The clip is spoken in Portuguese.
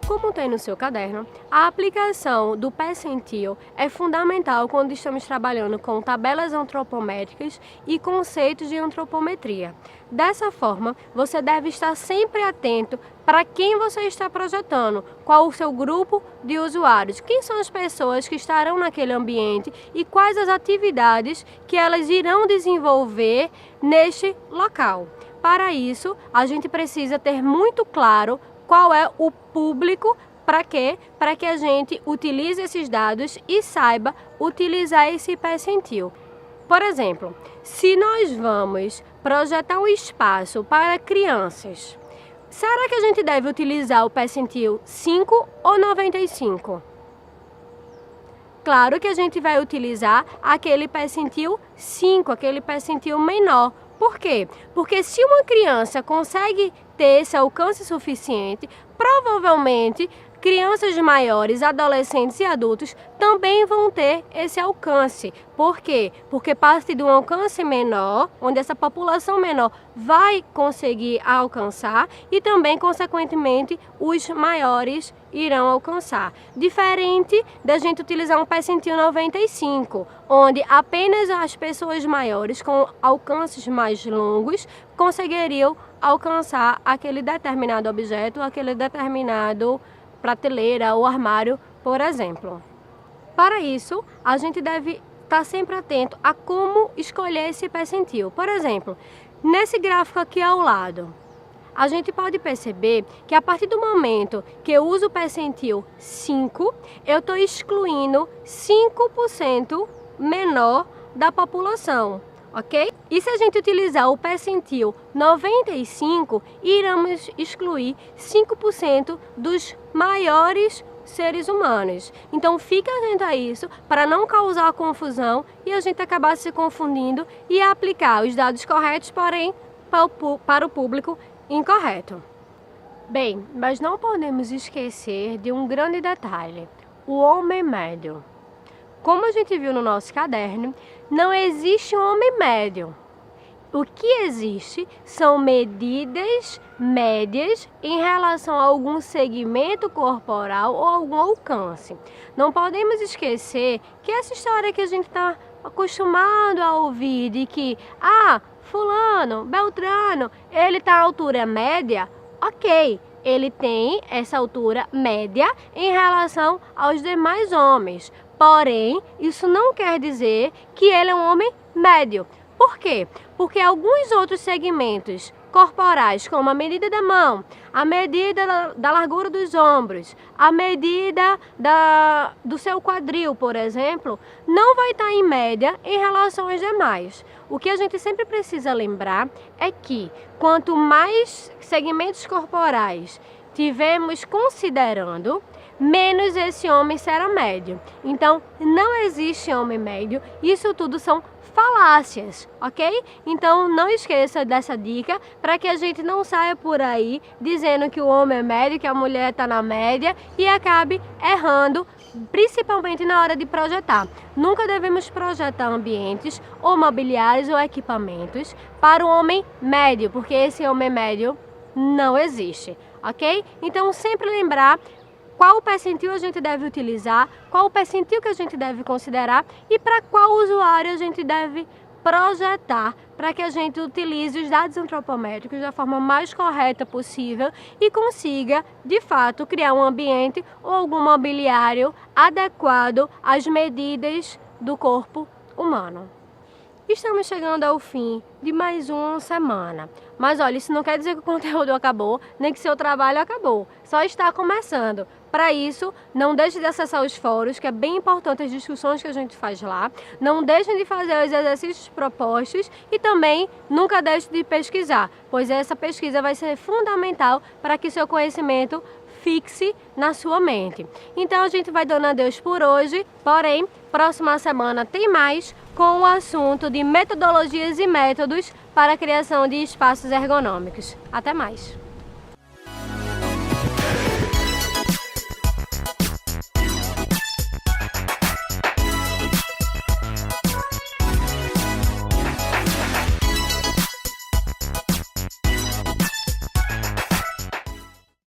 Como tem no seu caderno, a aplicação do percentil é fundamental quando estamos trabalhando com tabelas antropométricas e conceitos de antropometria. Dessa forma, você deve estar sempre atento para quem você está projetando, qual o seu grupo de usuários, quem são as pessoas que estarão naquele ambiente e quais as atividades que elas irão desenvolver neste local. Para isso, a gente precisa ter muito claro qual é o público, para quê? Para que a gente utilize esses dados e saiba utilizar esse percentil. Por exemplo, se nós vamos projetar um espaço para crianças, será que a gente deve utilizar o percentil 5 ou 95? Claro que a gente vai utilizar aquele percentil 5, aquele percentil menor. Por quê? Porque se uma criança consegue ter esse alcance suficiente, provavelmente crianças maiores, adolescentes e adultos também vão ter esse alcance. Por quê? Porque parte de um alcance menor, onde essa população menor vai conseguir alcançar e também, consequentemente, os maiores irão alcançar. Diferente da gente utilizar um percentil 95, onde apenas as pessoas maiores com alcances mais longos conseguiriam alcançar aquele determinado objeto, aquele determinado prateleira ou armário, por exemplo. Para isso, a gente deve estar sempre atento a como escolher esse percentil. Por exemplo, nesse gráfico aqui ao lado, a gente pode perceber que a partir do momento que eu uso o percentil 5, eu estou excluindo 5% menor da população. Ok? E se a gente utilizar o percentil 95, iremos excluir 5% dos maiores seres humanos. Então fique atento a isso para não causar confusão e a gente acabar se confundindo e aplicar os dados corretos, porém para o público incorreto. Bem, mas não podemos esquecer de um grande detalhe: o homem médio. Como a gente viu no nosso caderno, não existe um homem médio. O que existe são medidas médias em relação a algum segmento corporal ou algum alcance. Não podemos esquecer que essa história que a gente está acostumado a ouvir de que, fulano, beltrano, ele está à altura média, ok. Ele tem essa altura média em relação aos demais homens. Porém, isso não quer dizer que ele é um homem médio. Por quê? Porque alguns outros segmentos corporais, como a medida da mão, a medida da largura dos ombros, a medida do seu quadril, por exemplo, não vai estar em média em relação aos demais. O que a gente sempre precisa lembrar é que quanto mais segmentos corporais tivermos considerando, menos esse homem será médio. Então, não existe homem médio, isso tudo são falácias, ok? Então, não esqueça dessa dica para que a gente não saia por aí dizendo que o homem é médio, que a mulher está na média e acabe errando, principalmente na hora de projetar. Nunca devemos projetar ambientes ou mobiliários ou equipamentos para o homem médio, porque esse homem médio não existe, ok? Então, sempre lembrar qual o percentil a gente deve utilizar, qual o percentil que a gente deve considerar e para qual usuário a gente deve projetar para que a gente utilize os dados antropométricos da forma mais correta possível e consiga, de fato, criar um ambiente ou algum mobiliário adequado às medidas do corpo humano. Estamos chegando ao fim de mais uma semana. Mas olha, isso não quer dizer que o conteúdo acabou, nem que seu trabalho acabou. Só está começando. Para isso, não deixe de acessar os fóruns, que é bem importante as discussões que a gente faz lá. Não deixem de fazer os exercícios propostos e também nunca deixe de pesquisar, pois essa pesquisa vai ser fundamental para que seu conhecimento fixe na sua mente. Então a gente vai dando adeus por hoje, porém, próxima semana tem mais com o assunto de metodologias e métodos para a criação de espaços ergonômicos. Até mais!